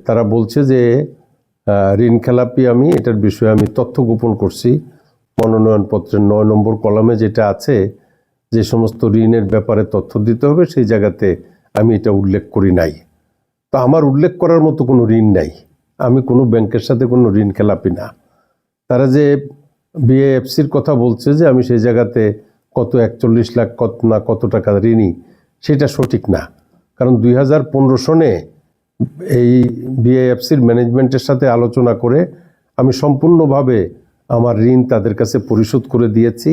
তারা বলছে যে ঋণ খেলাপি আমি, এটার বিষয়ে আমি তথ্য গোপন করছি। মনোনয়নপত্রের ৯ নম্বর কলামে যেটা আছে, যে সমস্ত ঋণের ব্যাপারে তথ্য দিতে হবে, সেই জায়গাতে আমি এটা উল্লেখ করি নাই। তো আমার উল্লেখ করার মতো কোনো ঋণ নাই, আমি কোনো ব্যাংকের সাথে কোনো ঋণ খেলাপি না। তারা যে বিএএফসির কথা বলছে যে আমি সেই জায়গাতে কত 41 লাখ কত টাকা ঋণী, সেটা সঠিক না। কারণ 2015 সনে এই বিএএফসির ম্যানেজমেন্টের সাথে আলোচনা করে আমি সম্পূর্ণভাবে আমার ঋণ তাদের কাছে পরিশোধ করে দিয়েছি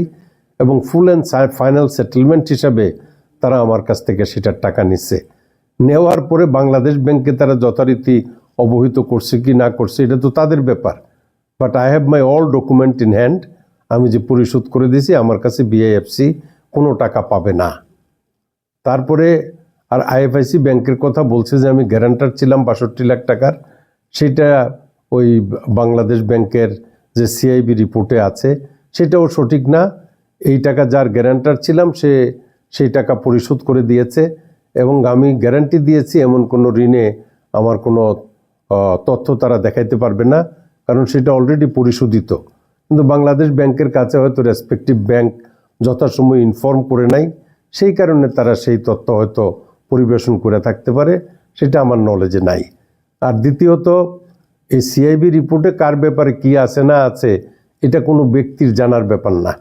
এবং ফুল অ্যান্ড ফাইনাল সেটেলমেন্ট হিসাবে তারা আমার কাছ থেকে সেটার টাকা নিচ্ছে। নেওয়ার পরে বাংলাদেশ ব্যাংকে তারা যথারীতি অবহিত করছে কি না করছে এটা তো তাদের ব্যাপার, but I have my all document in hand. আমি যে পরিশোধ করে দিয়েছি, আমার কাছে বিআইএফসি কোনো টাকা পাবে না। তারপরে আর আইএফআইসি ব্যাংকের কথা বলছে যে আমি গ্যারান্টার ছিলাম 62 লাখ টাকার, সেটা ওই বাংলাদেশ ব্যাংকের যে সিআইবি রিপোর্টে আছে, সেটাও সঠিক না। এই টাকা যার গ্যারান্টার ছিলাম সে সেই টাকা পরিশোধ করে দিয়েছে এবং আমি গ্যারান্টি দিয়েছি এমন কোনো ঋণে আমার কোনো তথ্য তারা দেখাইতে পারবে না, কারণ সেটা অলরেডি পরিশোধিত। কিন্তু বাংলাদেশ ব্যাংকের কাছে হয়তো রেসপেক্টিভ ব্যাংক যথাসময়ে ইনফর্ম করে নাই, সেই কারণে তারা সেই তথ্য হয়তো পরিবেশন করে থাকতে পারে, সেটা আমার নলেজে নাই। আর দ্বিতীয়ত, এই সিআইবি রিপোর্টে কার ব্যাপারে কি আছে না আছে এটা কোনো ব্যক্তির জানার ব্যাপার না,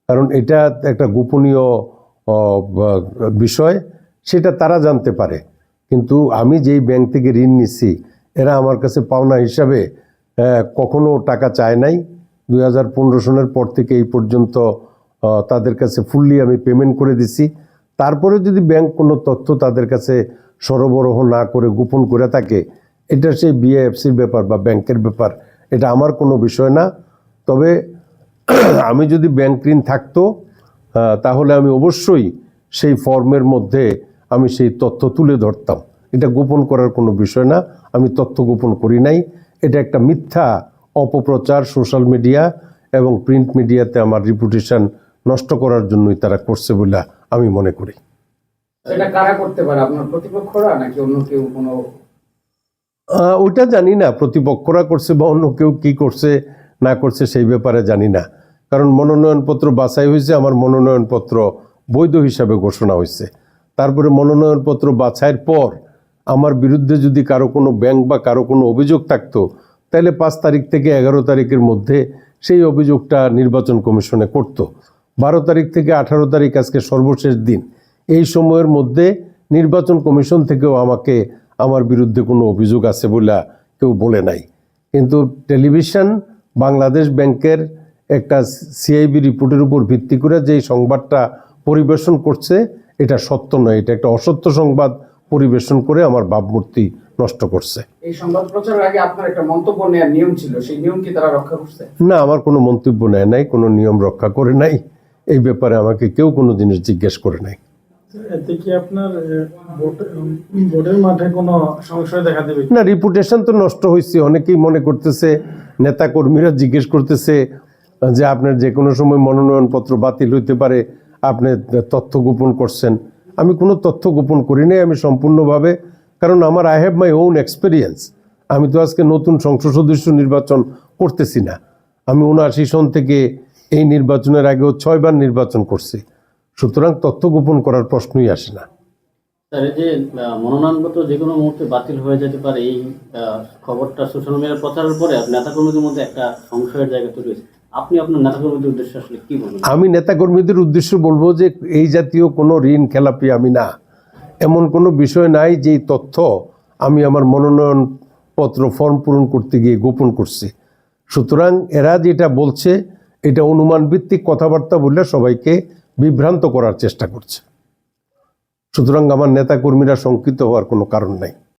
কারণ এটা একটা গোপনীয় বিষয়, সেটা তারা জানতে পারে। কিন্তু আমি যেই ব্যাংক থেকে ঋণ নিচ্ছি, এরা আমার কাছে পাওনা হিসাবে কখনো টাকা চায় নাই। 2015 সনের পর থেকে এই পর্যন্ত তাদের কাছে ফুললি আমি পেমেন্ট করে দিছি। তারপরে যদি ব্যাংক কোনো তথ্য তাদের কাছে সরবরাহ না করে গোপন করে থাকে, এটা সেই বিআইএফসির ব্যাপার বা ব্যাংকের ব্যাপার, এটা আমার কোনো বিষয় না। তবে আমি যদি ব্যাংক ঋণ থাকতো তাহলে আমি অবশ্যই সেই ফর্মের মধ্যে আমি সেই তথ্য তুলে ধরতাম। এটা গোপন করার কোনো বিষয় না, আমি তথ্য গোপন করি নাই। এটা একটা মিথ্যা অপপ্রচার সোশ্যাল মিডিয়া এবং প্রিন্ট মিডিয়াতে আমার রিপুটেশন নষ্ট করার জন্যই তারা করছে বলে আমি মনে করি। এটা কারা করতে পারে, আপনার প্রতিপক্ষরা নাকি অন্য কেউ? কোনো ওইটা জানি না, প্রতিপক্ষরা করছে বা অন্য কেউ কি করছে না করছে সেই ব্যাপারে জানি না। কারণ মনোনয়নপত্র বাছাই হয়েছে, আমার মনোনয়নপত্র বৈধ হিসাবে ঘোষণা হয়েছে। তারপরে মনোনয়নপত্র বাছাইয়ের পর আমার বিরুদ্ধে যদি কারো কোনো ব্যাংক বা কারো কোনো অভিযোগ থাকতো, তাহলে 5 তারিখ থেকে 11 তারিখের মধ্যে সেই অভিযোগটা নির্বাচন কমিশনে করত। 12 তারিখ থেকে 18 তারিখ আজকে সর্বশেষ দিন, এই সময়ের মধ্যে নির্বাচন কমিশন থেকেও আমাকে আমার বিরুদ্ধে কোনো অভিযোগ আছে বলে কেউ বলে নাই। কিন্তু টেলিভিশন বাংলাদেশ ব্যাংকের একটা সিআইবি রিপোর্টের উপর ভিত্তি করে যেই সংবাদটা পরিবেশন করছে, এটা সত্য নয়, এটা একটা অসত্য সংবাদ পরিবেশন করে আমার ভাবমূর্তি নষ্ট করছে। এই সংবাদ প্রচারের আগে আপনার একটা মন্তব্য নেওয়ার নিয়ম ছিল, সেই নিয়ম কি তারা রক্ষা করছে? না, আমার কোনো মন্তব্য নেয় নাই, কোনো নিয়ম রক্ষা করে নাই। এই ব্যাপারে আমাকে কেউ কোনো জিনিস জিজ্ঞেস করে নাই। এতে কি আপনার ভোটের মাঠে কোনো সংশয় দেখা দেবে? না, রিপুটেশন তো নষ্ট হয়েছে। অনেকেই মনে করতেছে, নেতা কর্মীরা জিজ্ঞেস করতেছে যে আপনার যে কোনো সময় মনোনয়নপত্র বাতিল হইতে পারে, আপনি তথ্য গোপন করছেন। আমি কোনো তথ্য গোপন করি নাই, আমি সম্পূর্ণভাবে, কারণ আমার I have my own experience. আমি তো আজকে নতুন সংসদ সদস্য নির্বাচন করতেছি না, আমি 79 সন থেকে এই নির্বাচনের আগেও 6 বার নির্বাচন করছি। সুতরাং তথ্য গোপন করার প্রশ্নই আসে না। স্যার, এই যে মনোনয়নপত্র যে কোনো মুহূর্তে বাতিল হয়ে যেতে পারে, এই খবরটা সোশ্যাল মিডিয়ায় প্রচারের পরে নেতাকর্মীদের মধ্যে একটা সংশয়ের জায়গা তৈরি হয়েছে। আপনি আপনার নেতাকর্মীদের উদ্দেশ্যে আসলে কি বলবেন? আমি নেতাকর্মীদের উদ্দেশ্যে বলবো যে এই জাতীয় কোনো ঋণ খেলাপি আমি না। এমন কোনো বিষয় নাই যেই তথ্য আমি আমার মনোনয়নপত্র ফর্ম পূরণ করতে গিয়ে গোপন করছি। সুতরাং এরা যেটা বলছে এটা অনুমান ভিত্তিক কথাবার্তা বললে সবাইকে বিভ্রান্ত করার চেষ্টা করছে। সুতরাং আমার নেতাকর্মীরা শঙ্কিত হওয়ার কোনো কারণ নাই।